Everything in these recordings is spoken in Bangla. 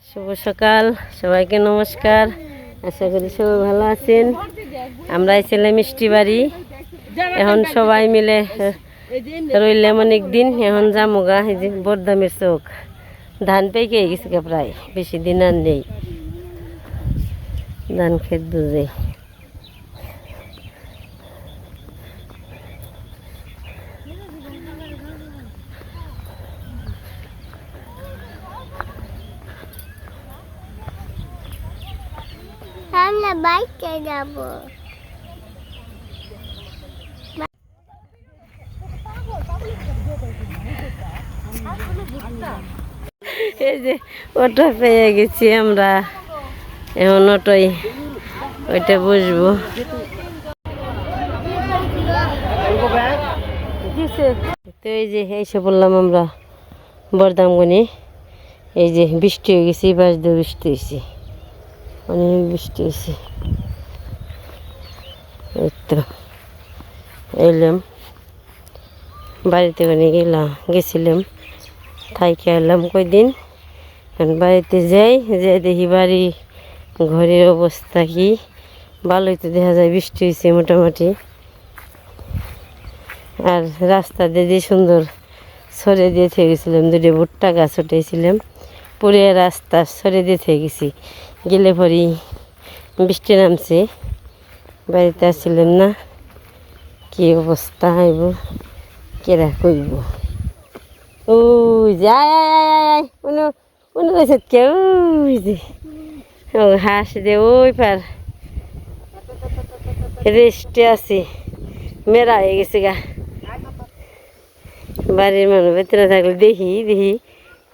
শুভ সকাল, সবাইকে নমস্কার। আশা করি সবাই ভালো আছেন। আমরা ছিলাম মিষ্টি বাড়ি, এখন সবাই মিলে রইলাম অনেক দিন। এখন জামুগা এই যে বরদামের চোখ ধান পেকে গেছে, প্রায় বেশি দিন আর নেই। ধান খেত বুঝে আমরা বাইকে যাব। এই যে অটো পেয়ে গেছি আমরা, এখন অটোই ওইটা বসবো। তো এই যে এসে বললাম আমরা বরদামগনি। এই যে বৃষ্টি হয়ে গেছে, বাস দিয়ে বৃষ্টি হয়েছে, অনেক বৃষ্টি হয়েছে। এই তো এলাম বাড়িতে, ওখানে গেছিলাম, থাইকে এলাম কয়দিন। বাড়িতে যাই, যে দেখি বাড়ি ঘরের অবস্থা কি, ভালোই তো দেখা যায়, বৃষ্টি হয়েছে মোটামুটি। আর রাস্তা দিয়ে যে সুন্দর সরে দিয়ে থেকে গেছিলাম, দুটো ভুট্টা গাছ উঠেছিলাম, পুরে রাস্তা সরে দিয়ে থেকে গেছি। গেলে পরই বৃষ্টি নামছে, বাড়িতে আসছিলাম না, কি অবস্থা হইব কেরা কইব। ওই যায় উনি রয়েছে কেউ, হাঁস দে ওই পার রেস্টে আছে, মেরা হয়ে গেছে গা। বাড়ির মানুষ বেতনে থাকলে দেখি দেখি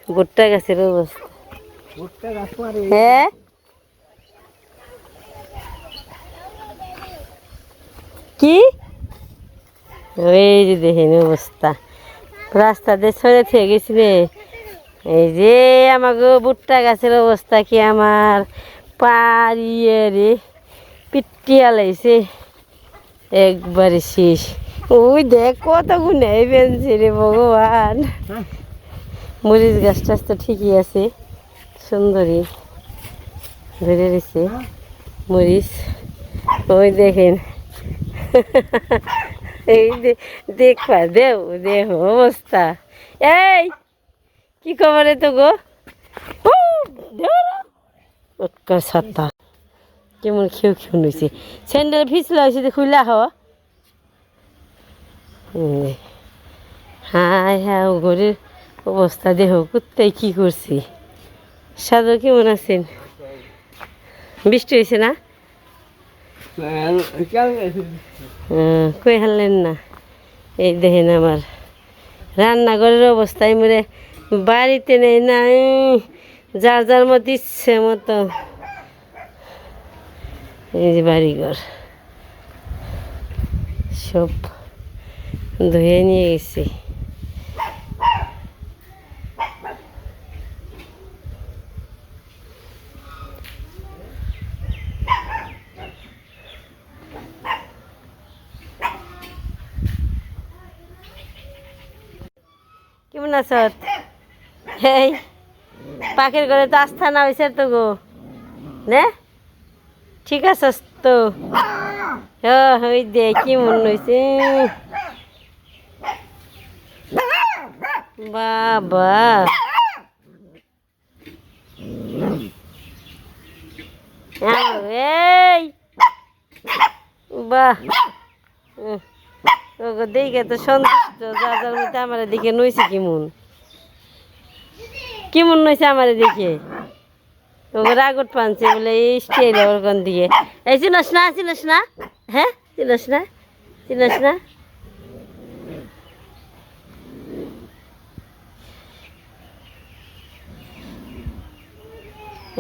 ভুট্টা গাছের অবস্থা। হ্যাঁ কি এই যে দেখেন অবস্থা, রাস্তা দিয়ে সরে থেকে গেছি রে। এই যে আমাকে ভুট্টা গাছের অবস্থা কি, আমার পারিয়ে রে পিটিয়া লাইছে একবারে শেষ। ওই দেখ কত গুণে পেনছে রে ভগবান। মরিচ গাছ টাছ তো ঠিকই আছে, সুন্দরী ধরে রয়েছে মরিচ। ওই দেখেন এই দেখবা দেও দেহ অবস্থা। এই কি খবর তো গো, ছাতা কেমন খেউ খেউ নইছে, স্যান্ডেল ফিসলা হয়েছে, খুইলা হওয়া। হ্যাঁ হ্যাঁ ঘরের অবস্থা দেহ কোথায় কি করছি। সাদর কেমন আছেন? বৃষ্টি হয়েছে না? কই হারলেন না? এই দেখেন আমার রান্নাঘরের অবস্থায় মরে বাড়িতে নেই না, যার যার মতো ইচ্ছে মতো। এই যে বাড়িঘর সব ধুয়ে নিয়ে গেছি। কেমন আছ? এই পাখির ঘরে তো আস্থা না হয়েছে তো গো, নে ঠিক আছে তো। ওই দে কেমন হয়েছে বাবা। এই বাহ, দেখে তো সন্তুষ্ট, যার যার মধ্যে আমার দেখে নইছে কেমন কেমন নইছে আমার দেখে। রাগট পানছে বলে এই স্টাইল ওরকম দিয়ে। এই চিনস না, চিনস না? হ্যাঁ চিনস না, চিনস না?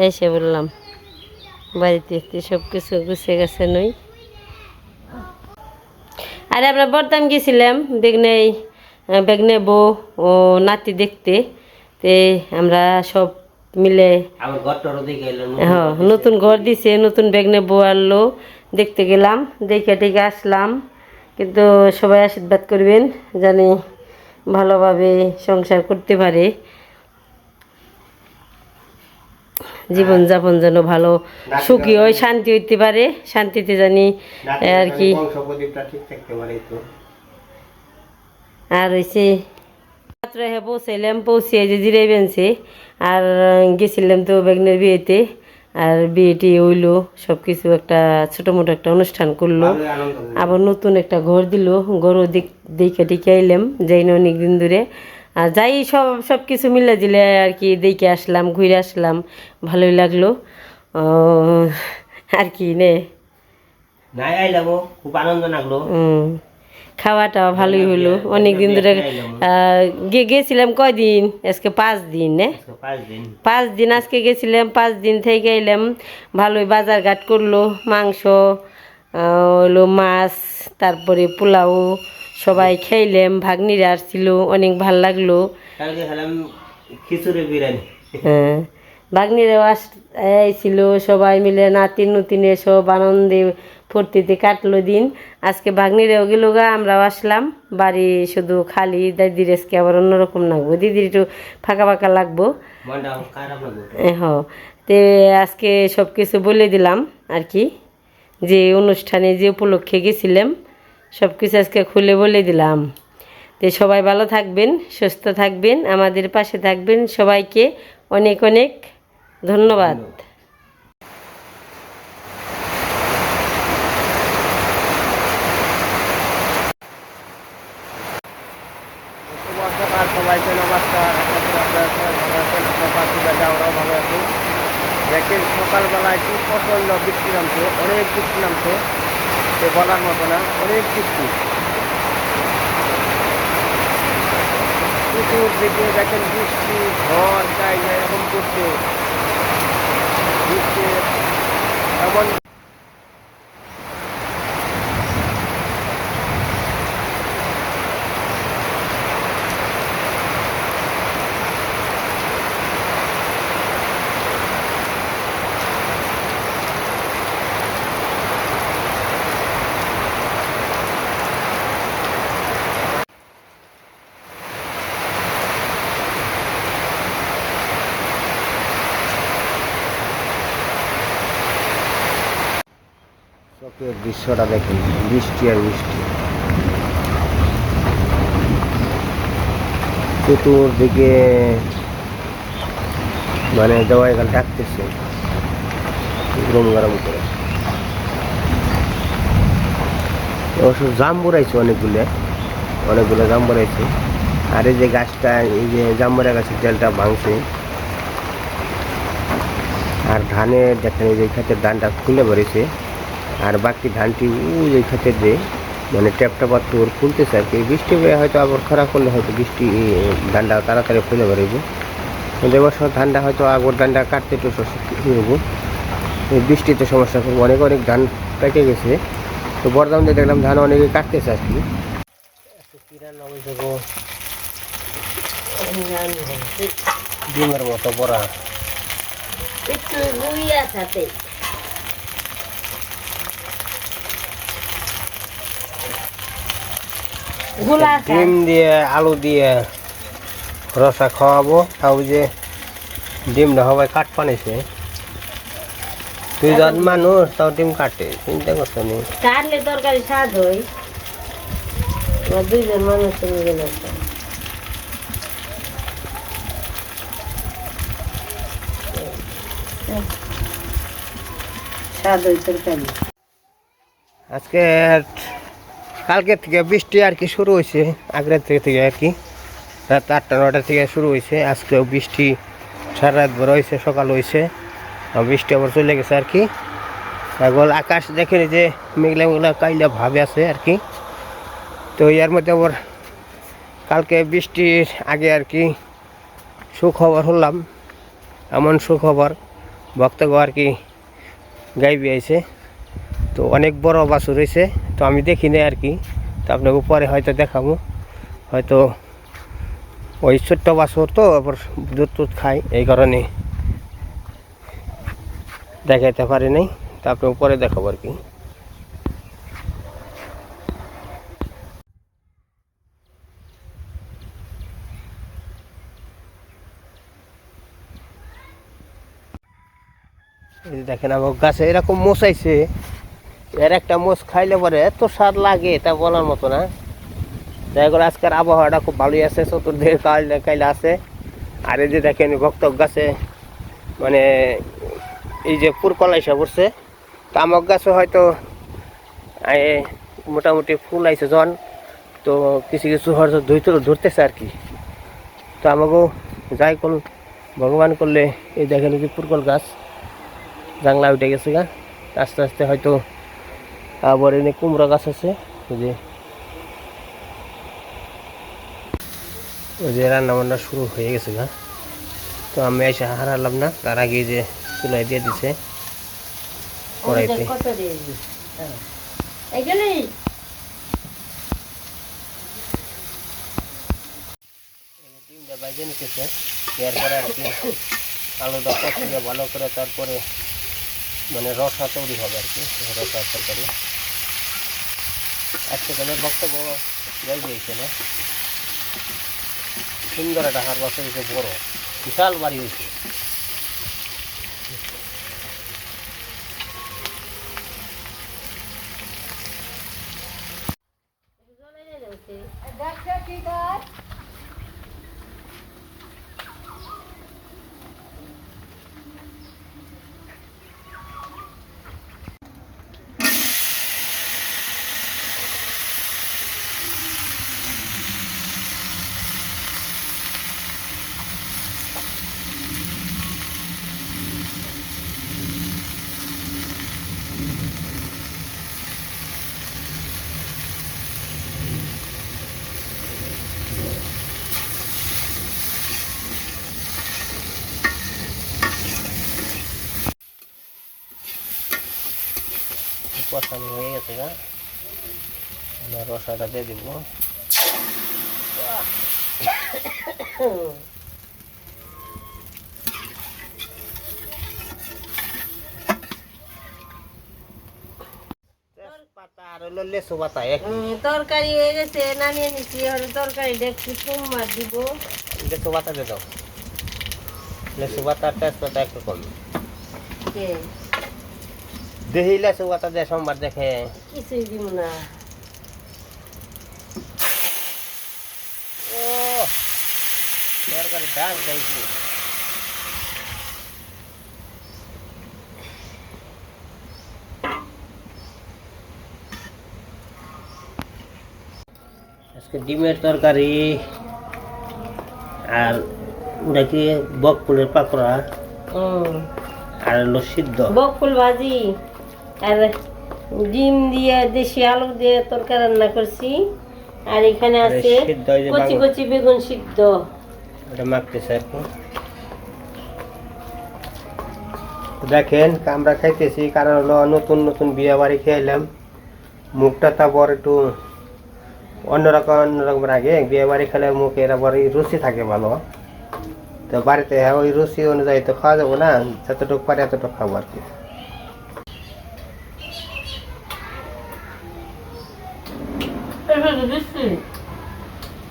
এসে বললাম বাড়িতে সব কিছু গুছিয়ে গেছে নই। আরে আমরা বরদাম গেছিলাম বেগনে বউ ও নাতি দেখতে, তে আমরা সব মিলে হ্যাঁ নতুন ঘর দিছে, নতুন বেগনে বউ আনলো, দেখতে গেলাম, দেখে টেকে আসলাম। কিন্তু সবাই আশীর্বাদ করবেন জানি ভালোভাবে সংসার করতে পারে। জীবনযাপন যেন ভালো সুখী হয়, শান্তি হইতে পারে, শান্তিতে জানি আর কি। আর হয়েছে মাত্র হ্যাঁ পৌঁছাইলাম, পৌঁছে যে জিরাই বেনছে। আর গেছিলাম তো বেগনের বিয়েতে, আর বিয়েটি হইলো, সব কিছু একটা ছোটো মোটো একটা অনুষ্ঠান করলো। আবার নতুন একটা ঘর দিল, ঘরও দেখে টিকে আইলাম, যাই না অনেক দিন ধরে। আর যাই সব কিছু মিলে দিলে আর কি দেখে আসলাম, ঘুরে আসলাম, ভালোই লাগলো আর কি নে। খুব আনন্দ লাগলো। খাওয়াটা ভালোই হলো, অনেক দিন ধরে গেছিলাম কয়দিন, আজকে 5 দিন, 5 দিন আজকে গেছিলাম, 5 দিন থেকে এলাম। ভালোই বাজার ঘাট করলো, মাংস হলো, মাছ, তারপরে পোলাও, সবাই খাইলাম, ভাগ্নিরা আসছিল, অনেক ভাল লাগলো। খিচুড়ি বিরিয়ানি। হ্যাঁ, ভাগ্নিরাও ছিল, সবাই মিলে নাতিন নতিনে সব আনন্দে ফুর্তিতে কাটলো দিন। আজকে ভাগ্নিরাও গেল গা, আমরাও আসলাম বাড়ি, শুধু খালি দিদির আজকে আবার অন্যরকম লাগবো, দিদির একটু ফাঁকা ফাঁকা লাগবো। হ্যাঁ, তে আজকে সব কিছু বলে দিলাম আর কি, যে অনুষ্ঠানে যে উপলক্ষে গেছিলাম সব কিছু আজকে খুলে বলে দিলাম। তো সবাই ভালো থাকবেন, সুস্থ থাকবেন, আমাদের পাশে থাকবেন, সবাইকে অনেক অনেক ধন্যবাদ। সবাইকে নমস্কার। আপনারা সবাই ভালো আছেন, আপনার পাশে বেটা ওরাও ভালো আছে। দেখেন সকালবেলায় কি প্রচণ্ড বৃষ্টি নামছে, অনেক বৃষ্টি নামছে, সে বলার মতো না, অনেক বৃষ্টি। পুকুর দিকে দেখেন বৃষ্টি, ঝড় তাই এরকম করছে বৃষ্টি এমন। চোখের দৃশ্যটা দেখেন, বৃষ্টি আর বৃষ্টি, চতুর্দিকে মানে জবাই গাল ডাকতেছে গরম গরম করে। অবশ্য জাম বড়াইছে অনেকগুলো জাম বড়াইছে। আর এই যে গাছটা, এই যে জামবরা গাছের ডালটা ভাঙছে। আর ধানে দেখেন এই যে ক্ষেতের ধানটা খুলে পড়েছে, আর বাকি ধানটি ওই ক্ষেতের যে মানে ট্যাপটা পাত্র খুলতেছে আর কি। বৃষ্টি হয়তো আবার খারাপ করলে হয়তো বৃষ্টি ধানটা তাড়াতাড়ি খুলে বেরোবো, কিন্তু এবছর ধানটা হয়তো আগর ধানটা কাটতে একটু হবো, বৃষ্টিতে সমস্যা করবো। অনেক অনেক ধান পেকে গেছে, তো বর্তমান দিয়ে দেখলাম ধান অনেকে কাটতেছে আর কি। ডিমের মতো বড়া একটু গুইয়া সাথে ডিম দিয়ে আলু দিয়ে রসা খাওয়াবো। তাও যে ডিমটা সবাই কাট পানিছে, 2 জন মানুষ তাও ডিম কাটে, চিন্তা করছো নি? কাটলে তরকারি স্বাদ হয়, 2 জন মানুষ মিলে স্বাদ হয় তরকারি। আজকে কালকে থেকে বৃষ্টি আর কি শুরু হয়েছে, আগের থেকে আর কি রাত 8টা 9টা থেকে শুরু হয়েছে। আজকেও বৃষ্টি সারা রাত ভর হয়েছে, সকাল হয়েছে, বৃষ্টি আবার চলে গেছে আর কি। এখন আকাশ দেখেন যে মেঘলা মেঘলা কাইলা ভাবে আছে আর কি। তো এর মধ্যে আবার কালকে বৃষ্টির আগে আর কি সুখবর হলাম, এমন সুখবর ভক্তগো আর কি গাইবে আইছে। তো অনেক বড় বাছুর হয়েছে, তো আমি দেখি না আর কি, তো আপনাকে পরে হয়তো দেখাবো। হয়তো ওই ছোট্ট বাছুর তো আবার দুধ টুধ খাই, এই কারণে দেখাইতে পারি নাই, তো আপনাকে পরে দেখাবো আর কি। এই যে দেখেন আমার গাছে এরকম মোষ আইছে, এর একটা মোষ খাইলে পরে এত স্বাদ লাগে তা বলার মতো না। যাই করে আজকের আবহাওয়াটা খুব ভালোই আছে, চতুর্দিকে কাইলে আছে। আর এই যে দেখেন ভক্ত গাছে মানে এই যে পুরকলা এসে পড়ছে, তামাক গাছও হয়তো মোটামুটি ফুল আইছে জন, তো কিছু কিছু হয়তো ধরতেছে আর কি। তো আমাকেও যাই কোন ভগবান করলে এই দেখেন যে পুরকল গাছ জাংলা উঠে গেছে গা, আস্তে আস্তে হয়তো আবার এনে কুমড়া গাছ আছে। ওই যে রান্না বান্না শুরু হয়ে গেছে গা, তো আমি এসে হারালাম না, তার আগে যে চুলাই দিয়ে দিছে কড়াইতে। ডিমটা বাইজে নিতেছে, এরপরে আর কি আলুটা কষিয়ে ভালো করে তারপরে মানে রসা তৈরি হবে আর কি, রসা তরকারি। আজকে তাহলে বক্তব্য যাই দিয়েছে না, সুন্দর একটা হার বাসা হয়েছে, বড় বিশাল বাড়ি হয়েছে। কষানো হয়ে গেছে গা, আমরা রসাটা দিয়ে দিব। পাতা আর হলো লেসু পাতা তরকারি হয়ে গেছে, নামিয়ে নিচ্ছি। তরকারিটা একটু সোমবার দিব। লেসু পাতা দিয়ে দাও, লেসু পাতার তেজপাতা একটু কম দেখি, লেসু পাতা দিয়ে সোমবার দেখে কিছুই দিব না। ও তরকারি ডাক যাইছি। আজকে ডিমের তরকারি আর ওটা কি বক ফুলের পাকোড়া আর হলো সিদ্ধ বকফুল ভাজি আর ডিম দিয়ে দেশি আলু দিয়ে তরকারি রান্না করছি। আর এখানে আছে সিদ্ধ ওই যে কচি কচি বেগুন সিদ্ধ, ওটা মাখতেছে আর কি। দেখেন আমরা খাইতেছি, কারণ হলো নতুন নতুন বিয়ে বাড়ি খেলাম, মুখটা তারপর একটু অন্যরকম আগে বিয়ে বাড়ি খেলে মুখের আবার রুচি থাকে ভালো। তো বাড়িতে ওই রুচি অনুযায়ী তো খাওয়া যাবো না, যতটুকু পারে এতটুকু খাবো আর কি।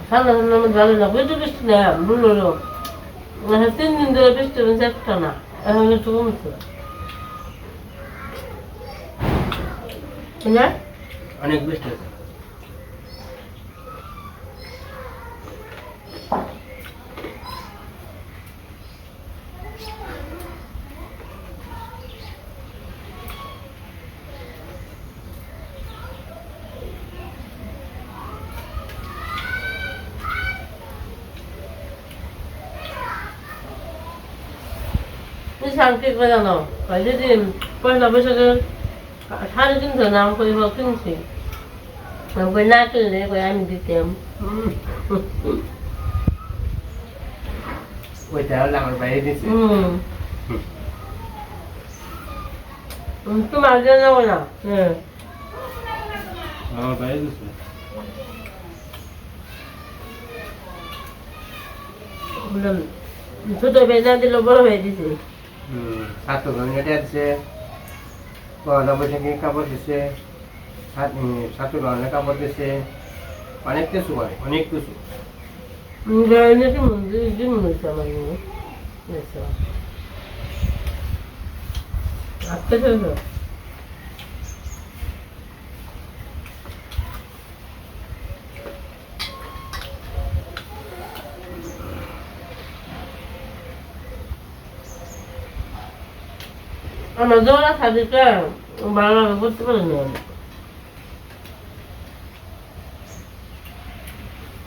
ঠান্ডা ঠান্ডার মধ্যে ভালো লাগবে, তো বৃষ্টি না বুলো 3 দিন ধরে বৃষ্টি হচ্ছে একটা না, এখন একটু কমছে না, অনেক বৃষ্টি হচ্ছে। শান্তি করে জানো যেদিন পয়লা বৈশাখের 3.5 নাম করে কিনছি, না কিনলে আমি দিতাম। ওইটা হলে আমার বাইরে দিচ্ছে। তোমার জন্য না, আমার বাইরে দিচ্ছে। ছোট ভাই না দিল, বড় ভাই দিছে। ছাত্র এটা দিচ্ছে, পয়লা বৈশাখে কাপড় দিচ্ছে, ছাত্র গ্রহণের কাপড় দিচ্ছে, অনেক কিছু করে, অনেক কিছু। আচ্ছা শুধু আমার জোড়া খাদিকে ভালোভাবে করতে পারিনি আমি